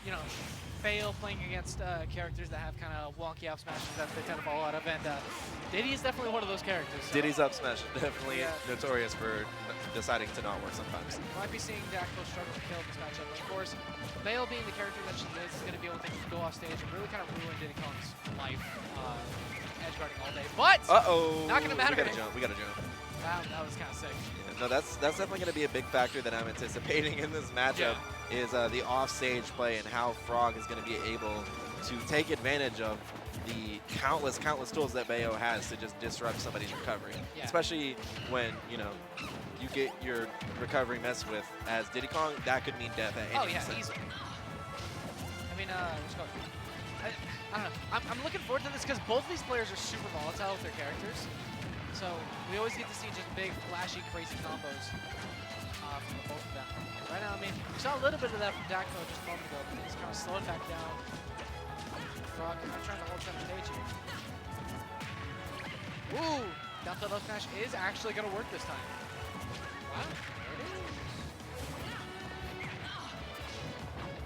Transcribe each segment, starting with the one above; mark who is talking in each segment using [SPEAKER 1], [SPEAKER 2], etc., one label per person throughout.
[SPEAKER 1] you know, fail playing against characters that have kind of wonky up smashes that they kind of fall out of, and Diddy is definitely one of those characters. So.
[SPEAKER 2] Diddy's up smash is definitely
[SPEAKER 1] Yeah.
[SPEAKER 2] notorious for deciding to not work sometimes.
[SPEAKER 1] Might be seeing Dakpo struggle to kill this matchup. Of course, Veil being the character that she is going to be able to go off stage and really kind of ruin Diddy Kong's life, edge guarding all day. But not going to matter.
[SPEAKER 2] We got to jump. We got to jump.
[SPEAKER 1] That was kind of sick.
[SPEAKER 2] Yeah, no, that's definitely going to be a big factor that I'm anticipating in this matchup. Is the off-stage play and how Frawg is going to be able to take advantage of the countless tools that Bayo has to just disrupt somebody's recovery.
[SPEAKER 1] Yeah.
[SPEAKER 2] Especially when, you know, you get your recovery messed with as Diddy Kong, that could mean death at any instant.
[SPEAKER 1] Easily. I mean, let's go. I don't know. I'm looking forward to this because both of these players are super volatile with their characters. So we always get to see just big, flashy, crazy combos from both of them. Right now, I mean, we saw a little bit of that from Dakpo just a moment ago, but he's kind of slowing back down. Frawg kind of trying to hold center stage here. Ooh! Down throw up smash is actually going to work this time. Wow, there it is.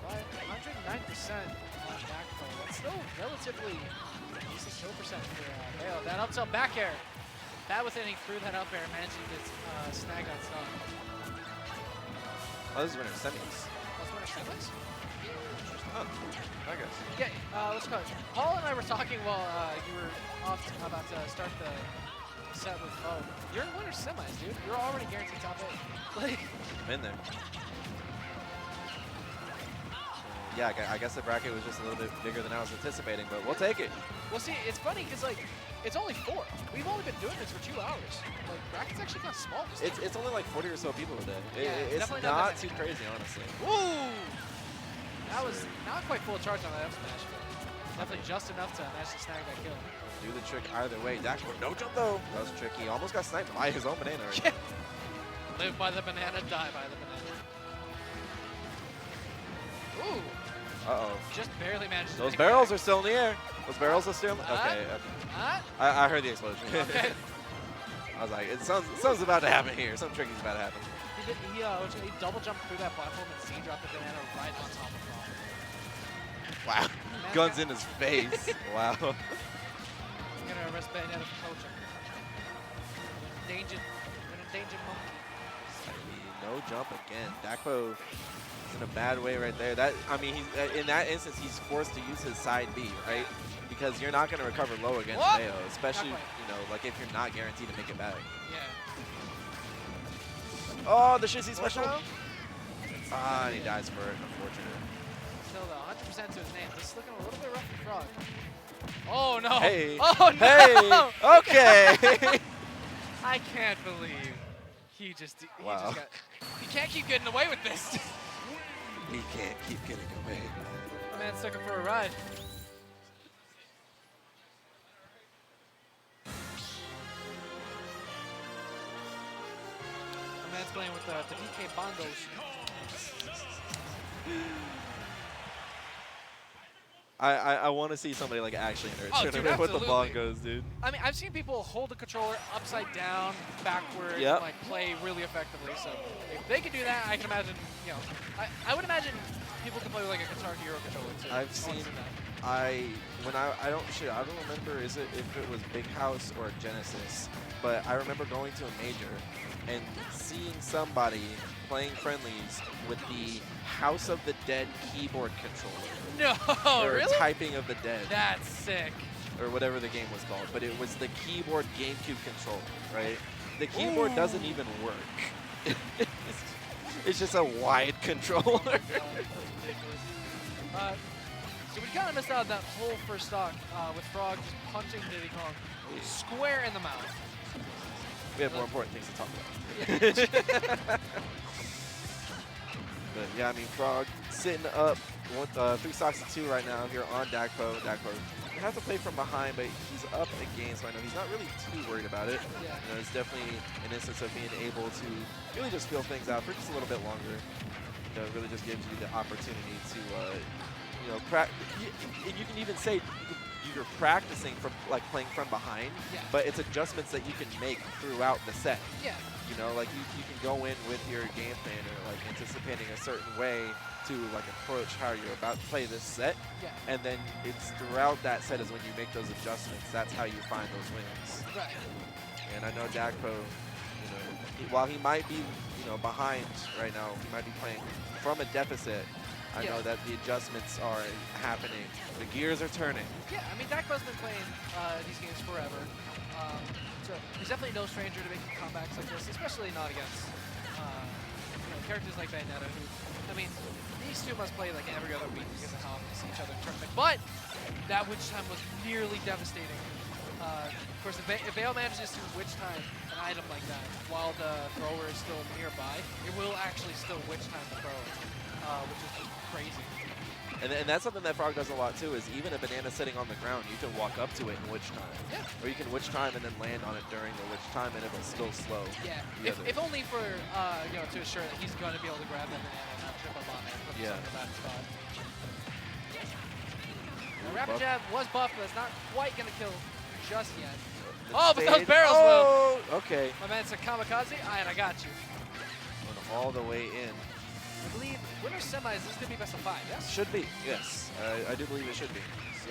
[SPEAKER 1] But 109% on Dakpo. That's still relatively decent kill percent for Bayo. That up tilt back air. Bad with it, he threw that up air, managing to snag that stuff.
[SPEAKER 2] Oh, this is winner semis.
[SPEAKER 1] Let's winner semis?
[SPEAKER 2] Oh, I guess.
[SPEAKER 1] Yeah, let's go. Paul and I were talking while you were off about to start the set with Frawg. You're in winner semis, dude. You're already guaranteed top 8. Like,
[SPEAKER 2] I'm in there. Yeah, I guess the bracket was just a little bit bigger than I was anticipating, but we'll take it.
[SPEAKER 1] Well, see, it's funny because like it's only 4. We've only been doing this for 2 hours. Like bracket's actually kind of small.
[SPEAKER 2] It's only like 40 or so people today.
[SPEAKER 1] Yeah,
[SPEAKER 2] it's not too crazy, honestly.
[SPEAKER 1] Ooh, that was not quite full charge on that up smash, but definitely just enough to manage to snag that kill.
[SPEAKER 2] Do the trick either way. Dakpo, no jump though. That was tricky. Almost got sniped by his own banana right now.
[SPEAKER 1] Live by the banana, die by the banana. Ooh.
[SPEAKER 2] Uh-oh.
[SPEAKER 1] Just barely managed to
[SPEAKER 2] Those
[SPEAKER 1] make
[SPEAKER 2] barrels
[SPEAKER 1] back.
[SPEAKER 2] are still in the air. Those barrels are still okay. I heard the explosion.
[SPEAKER 1] Okay.
[SPEAKER 2] I was like, something's about to happen here. Something tricky's about to happen.
[SPEAKER 1] He double jumped through that platform and C dropped the banana right on top of Frawg.
[SPEAKER 2] Wow. Guns in his face. Wow.
[SPEAKER 1] I'm gonna arrest Bayonetta for coaching. Endangered monkey.
[SPEAKER 2] No jump again. Dakpo is in a bad way right there. That I mean, he's in that instance he's forced to use his side B, right? Because you're not going to recover low against Bayo, especially you know like if you're not guaranteed to make it back.
[SPEAKER 1] Yeah.
[SPEAKER 2] Oh, the shizzy special. Ah, and he dies for it. Unfortunate.
[SPEAKER 1] Still though, 100% to his name. This is looking a little bit rough for Frawg. Oh no!
[SPEAKER 2] Hey!
[SPEAKER 1] Oh no!
[SPEAKER 2] Hey! Okay!
[SPEAKER 1] I can't believe he just
[SPEAKER 2] Wow.
[SPEAKER 1] He can't keep getting away with this.
[SPEAKER 2] He can't keep getting away.
[SPEAKER 1] My man's took him for a ride. My man's playing with the DK bongos.
[SPEAKER 2] I want to see somebody like actually in a tournament with the bongos, dude.
[SPEAKER 1] I mean, I've seen people hold the controller upside down, backwards, and like play really effectively. So if they can do that, I can imagine. You know, I would imagine people can play with like a Guitar Hero controller too.
[SPEAKER 2] I've seen. I don't remember if it was Big House or Genesis, but I remember going to a major and seeing somebody playing friendlies with the House of the Dead keyboard controller.
[SPEAKER 1] No,
[SPEAKER 2] or
[SPEAKER 1] really?
[SPEAKER 2] Typing of the Dead.
[SPEAKER 1] That's sick.
[SPEAKER 2] Or whatever the game was called, but it was the keyboard GameCube controller, right? The keyboard doesn't even work. It's just a wide controller.
[SPEAKER 1] So we kind of missed out on that whole first stock with Frawg just punching Diddy Kong square in the mouth.
[SPEAKER 2] We have more important things to talk about. But yeah, I mean, Frawg sitting up 3 stocks to 2 right now here on Dakpo. Dakpo has to play from behind, but he's up a game, so I know he's not really too worried about it.
[SPEAKER 1] Yeah.
[SPEAKER 2] You know, it's definitely an instance of being able to really just feel things out for just a little bit longer. You know, it really just gives you the opportunity to, you know, you can even say you're practicing from like playing from behind,
[SPEAKER 1] Yeah.
[SPEAKER 2] but it's adjustments that you can make throughout the set.
[SPEAKER 1] Yeah.
[SPEAKER 2] You know, like you can go in with your game plan or like anticipating a certain way to like approach how you're about to play this set.
[SPEAKER 1] Yeah.
[SPEAKER 2] And then it's throughout that set is when you make those adjustments. That's how you find those wins.
[SPEAKER 1] Right.
[SPEAKER 2] And I know Dakpo, you know, while he might be, you know, behind right now, he might be playing from a deficit. I know that the adjustments are happening. The gears are turning.
[SPEAKER 1] Yeah, I mean, Dakpo's been playing these games forever. So he's definitely no stranger to making comebacks like this, especially not against you know, characters like Bayonetta, who, I mean, these two must play like every other week because of how often they see each other in tournament. But that witch time was nearly devastating. Of course, if Bayo manages to witch time an item like that while the thrower is still nearby, it will actually still witch time the thrower, which is just crazy.
[SPEAKER 2] And that's something that Frawg does a lot too, is even a banana sitting on the ground, you can walk up to it and witch time.
[SPEAKER 1] Yeah.
[SPEAKER 2] Or you can witch time and then land on it during the witch time and it'll still slow.
[SPEAKER 1] Yeah, if only for, you know, to assure that he's going to be able to grab that banana and not trip up on it and put himself in a bad spot. The rapid jab was buffed, but it's not quite going to kill just yet. Oh, but those barrels will.
[SPEAKER 2] Okay.
[SPEAKER 1] My man said kamikaze. All right, I got you.
[SPEAKER 2] Went all the way in.
[SPEAKER 1] I believe winner semis, this could be best of 5, yes?
[SPEAKER 2] Should be, yes. I do believe it should be. So.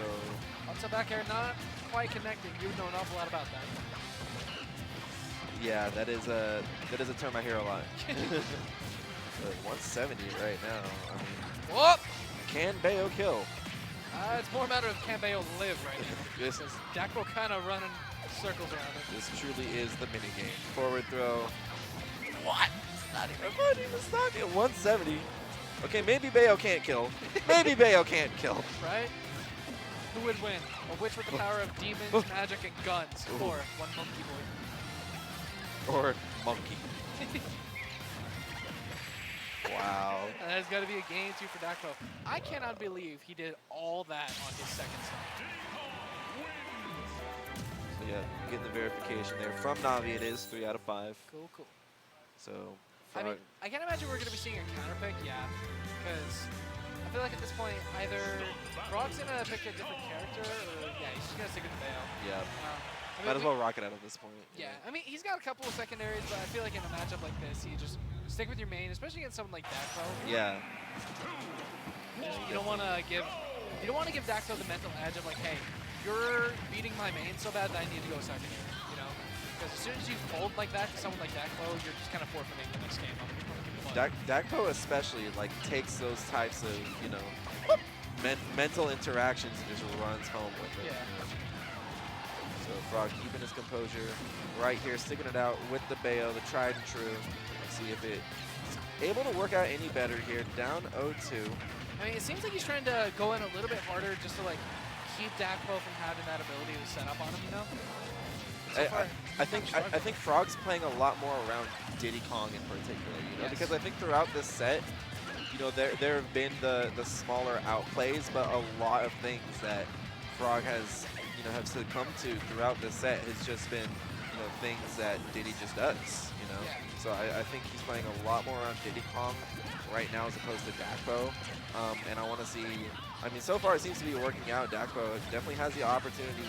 [SPEAKER 1] Up to back air, not quite connecting. You would know an awful lot about that.
[SPEAKER 2] Yeah, that is a term I hear a lot. But 170 right now. I mean,
[SPEAKER 1] Whoop!
[SPEAKER 2] can Bayo kill?
[SPEAKER 1] It's more a matter of can Bayo live right now.
[SPEAKER 2] This
[SPEAKER 1] Because Dakpo kind of running circles around it.
[SPEAKER 2] This truly is the mini game. Forward throw.
[SPEAKER 1] What?
[SPEAKER 2] Not even stuck at 170. Okay, maybe Bayo can't kill. Maybe Bayo can't kill.
[SPEAKER 1] Right? Who would win? A witch with the power of demons, magic, and guns, or one monkey boy?
[SPEAKER 2] Or monkey. Wow.
[SPEAKER 1] That's got to be a game 2 for Dakpo. I cannot believe he did all that on his second set.
[SPEAKER 2] So yeah, getting the verification there. From Navi it is 3 out of 5.
[SPEAKER 1] Cool, cool.
[SPEAKER 2] So,
[SPEAKER 1] I mean, I can't imagine we're going to be seeing a counter pick, yeah, because I feel like at this point, either Frawg's going to pick a different character, or yeah, he's just going to stick with Bayo.
[SPEAKER 2] yeah,
[SPEAKER 1] I mean,
[SPEAKER 2] might as well rock it out at this point.
[SPEAKER 1] Yeah, I mean, he's got a couple of secondaries, but I feel like in a matchup like this, you just stick with your main, especially against someone like Dakpo.
[SPEAKER 2] Yeah.
[SPEAKER 1] You don't want to give Dakpo the mental edge of like, hey, you're beating my main so bad that I need to go secondary, you know? Because as soon as you fold like that to someone like Dakpo, you're just kind of forfeiting the next game.
[SPEAKER 2] Dakpo especially like takes those types of, you know, mental interactions and just runs home with it.
[SPEAKER 1] Yeah.
[SPEAKER 2] So Frawg keeping his composure right here, sticking it out with the Bayo, the tried and true. Let's see if it's able to work out any better here. Down 0-2.
[SPEAKER 1] I mean, it seems like he's trying to go in a little bit harder just to like keep Dakpo from having that ability to set up on him, you know? So
[SPEAKER 2] I think Frawg's playing a lot more around Diddy Kong in particular, you know, because I think throughout this set, you know, there have been the smaller outplays, but a lot of things that Frawg has, you know, have succumbed to throughout this set has just been, you know, things that Diddy just does, you know. So I think he's playing a lot more around Diddy Kong right now as opposed to Dakpo, and I want to see. I mean, so far it seems to be working out. Dakpo definitely has the opportunity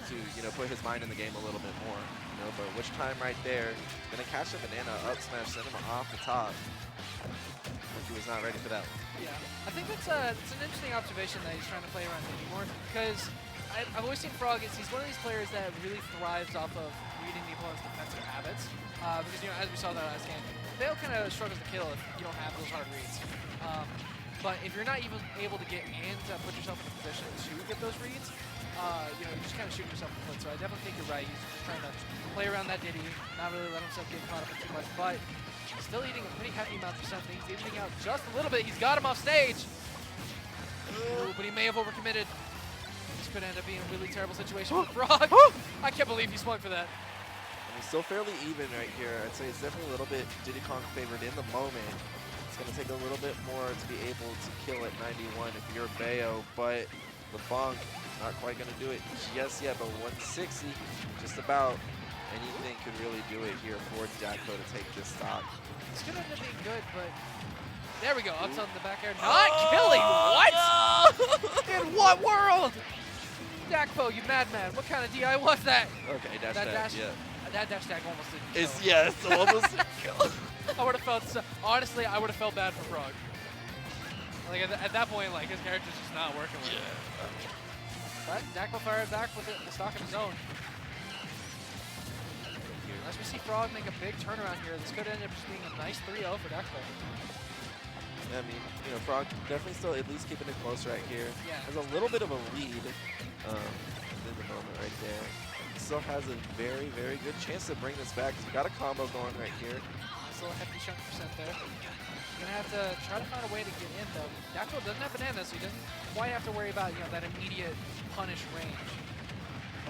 [SPEAKER 2] to, you know, put his mind in the game a little bit more, you know, but which time right there, gonna catch a banana, up smash, send him off the top. Like he was not ready for that one.
[SPEAKER 1] Yeah, I think that's an interesting observation that he's trying to play around Diddy more, because I've always seen Frawg, he's one of these players that really thrives off of reading the opponent's defensive habits, because, you know, as we saw that last game, Bayo kind of struggles to kill if you don't have those hard reads. But if you're not even able to get in to put yourself in a position to get those reads, you know, you're just kind of shooting yourself in the foot. So I definitely think you're right. He's just trying to play around that Diddy, not really let himself get caught up in too much, but still eating a pretty hefty amount of percent. He's evening out just a little bit. He's got him off stage. Ooh, but he may have overcommitted. This could end up being a really terrible situation for Frawg. I can't believe he swung for that.
[SPEAKER 2] And he's still fairly even right here. I'd say it's definitely a little bit Diddy Kong favored in the moment. It's going to take a little bit more to be able to kill at 91 if you're Bayo, but the bonk, not quite going to do it just yet, but 160, just about anything could really do it here for Dakpo to take this stock.
[SPEAKER 1] It's going to end up being good, but there we go, up on the back air. Not killing, what? No! In what world? Dakpo, you madman. What kind of DI was that?
[SPEAKER 2] Okay, dash
[SPEAKER 1] That
[SPEAKER 2] tag,
[SPEAKER 1] dash,
[SPEAKER 2] yeah.
[SPEAKER 1] that dash tag almost didn't kill.
[SPEAKER 2] It's, yeah, it's almost a kill.
[SPEAKER 1] I would have felt, honestly, I would have felt bad for Frawg. Like at that point, like his character's just not working with him. But Dakpo fired back with the stock of his own. As we see Frawg make a big turnaround here, this could end up just being a nice 3-0 for Dakpo.
[SPEAKER 2] I mean, you know, Frawg definitely still at least keeping it close right here.
[SPEAKER 1] Yeah.
[SPEAKER 2] Has a little bit of a lead in the moment right there. Still has a very, very good chance to bring this back because we got a combo going right here.
[SPEAKER 1] Still a hefty chunk percent there. He's gonna have to try to find a way to get in though. Dakpo doesn't have banana, so he doesn't quite have to worry about, you know, that immediate punish range.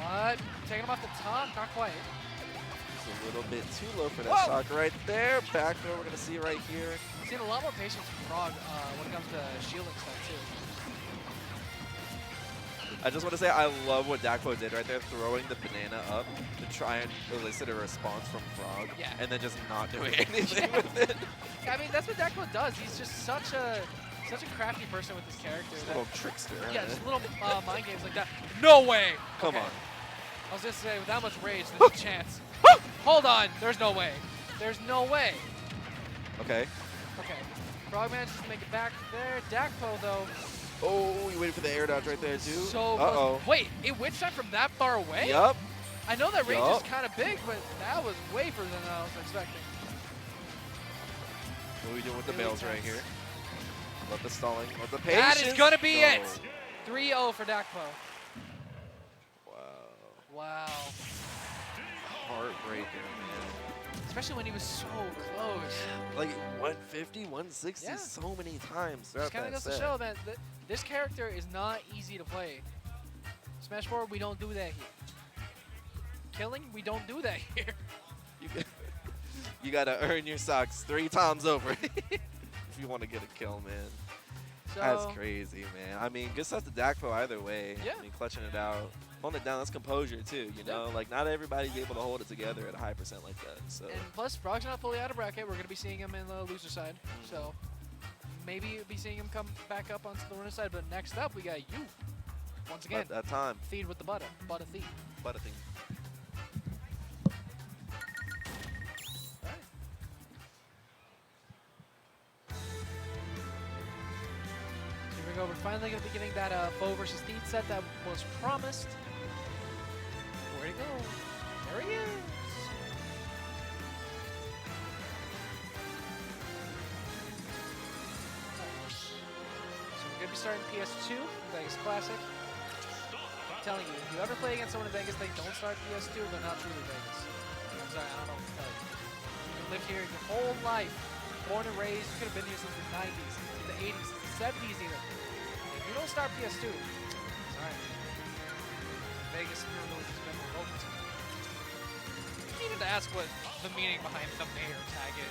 [SPEAKER 1] But taking him off the top, not quite.
[SPEAKER 2] It's a little bit too low for that
[SPEAKER 1] Whoa!
[SPEAKER 2] stock right there. Back throw we're gonna see right here.
[SPEAKER 1] I've seen a lot more patience from Frawg when it comes to shielding stuff too.
[SPEAKER 2] I just want to say I love what Dakpo did right there, throwing the banana up to try and elicit a response from Frawg,
[SPEAKER 1] Yeah.
[SPEAKER 2] and then just not doing anything with it.
[SPEAKER 1] I mean, that's what Dakpo does. He's just such a crafty person with his character.
[SPEAKER 2] Just a
[SPEAKER 1] that-
[SPEAKER 2] little trickster.
[SPEAKER 1] yeah, just little mind games like that. No way!
[SPEAKER 2] Come
[SPEAKER 1] Okay.
[SPEAKER 2] on.
[SPEAKER 1] I was just saying, with that much rage, there's a chance. Hold on, there's no way. There's no way.
[SPEAKER 2] Okay.
[SPEAKER 1] Okay, Frawg manages to make it back there. Dakpo, though,
[SPEAKER 2] Oh, you waited for the air dodge right there, too.
[SPEAKER 1] so
[SPEAKER 2] Uh-oh.
[SPEAKER 1] close. Wait, it witch shot from that far away?
[SPEAKER 2] Yup.
[SPEAKER 1] I know that range
[SPEAKER 2] Yup.
[SPEAKER 1] is kind of big, but that was way further than I was expecting.
[SPEAKER 2] What are we doing with the
[SPEAKER 1] Really
[SPEAKER 2] bails right
[SPEAKER 1] tense.
[SPEAKER 2] here? Love the stalling. Love the patience.
[SPEAKER 1] That is going to be
[SPEAKER 2] Go.
[SPEAKER 1] it. 3-0 for Dakpo.
[SPEAKER 2] Wow.
[SPEAKER 1] Wow.
[SPEAKER 2] Heartbreaker, man.
[SPEAKER 1] Especially when he was so close.
[SPEAKER 2] Like 150, 160
[SPEAKER 1] Yeah.
[SPEAKER 2] so many times
[SPEAKER 1] Just
[SPEAKER 2] throughout
[SPEAKER 1] kind of
[SPEAKER 2] that
[SPEAKER 1] goes to
[SPEAKER 2] set.
[SPEAKER 1] show that this character is not easy to play. Smash 4, we don't do that here. Killing, we don't do that here.
[SPEAKER 2] You gotta earn your socks 3 times over if you want to get a kill, man.
[SPEAKER 1] So,
[SPEAKER 2] That's crazy, man. I mean, good stuff to Dakpo either way.
[SPEAKER 1] Yeah.
[SPEAKER 2] I mean, clutching it out. Holding it down, that's composure too, you know? Like, not everybody's able to hold it together at a high percent like that, so.
[SPEAKER 1] And plus, Frawg's not fully out of bracket. We're going to be seeing him in the loser side. So maybe be seeing him come back up onto the winner side. But next up, we got you. Once again,
[SPEAKER 2] At that time,
[SPEAKER 1] feed with the butter. Butter feed.
[SPEAKER 2] but I think.
[SPEAKER 1] Here we go. We're finally going to be getting that Foe versus Theed set that was promised. Where'd he go? There he is. So we're going to be starting PS2, Vegas Classic. I'm telling you, if you ever play against someone in Vegas, they don't start PS2, they're not truly Vegas. I'm sorry, I don't know what to tell you. You lived here your whole life, born and raised, you could have been here since the 90s, since the 80s, since the 70s even. If you don't start PS2, sorry. Vegas really has been revoked. You needed to ask what the meaning behind the mayor tag is.